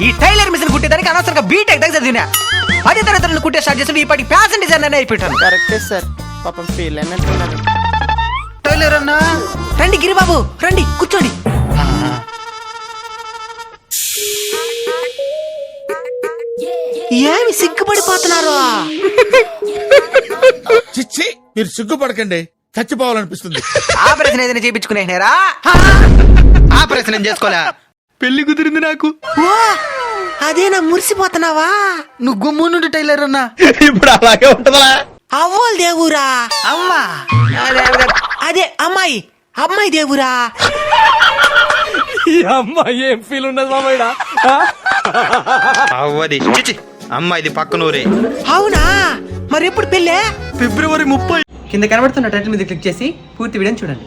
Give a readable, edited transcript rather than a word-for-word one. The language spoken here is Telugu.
ఈ టైలర్ మిషన్ కుట్టేదానికి అనవసరంగా బీటెక్ దగ్గర చదివినా 10వ తరగతులను కుట్టే స్టార్ట్ చేసి ఈ పాటి ఫ్యాషన్ డిజైనర్ అయిపోయాను. కరెక్టే సార్, పాపం ఫీల్ అయినట్టున్నారు. టైలర్ అన్నా రండి, గిరిబాబు రండి కూర్చోండి. ఏమి సిగ్గుపడిపోతున్నారు? చిచ్చి, మీరు సిగ్గుపడకండి, చచ్చిపోవాలనిపిస్తుంది. ఆపరేషన్ ఏదైనా చేయించుకునేరా? ఆపరేషన్ ఏం చేసుకోలే, పెళ్లి కుదిరింది నాకు. అదేనా మురిసిపోతున్నావా? నువ్వు గుమ్మునుండి టైలర్ అన్నా. ఇప్పుడు అలాగే ఉంటదా? అవ్వలు దేవురా. అమ్మా అదే అమ్మాయి, అమ్మాయి దేవురా. ఈ అమ్మాయి ఏం ఫీల్ ఉన్నది మామయ్య? అవ్వది చిచి, అమ్మాయిది పక్కనూరే. అవునా? మరి ఎప్పుడు పెళ్ళే? ఫిబ్రవరి 30. కింద కనబడుతున్న టైటిల్ మీద క్లిక్ చేసి పూర్తి వీడియోని చూడండి.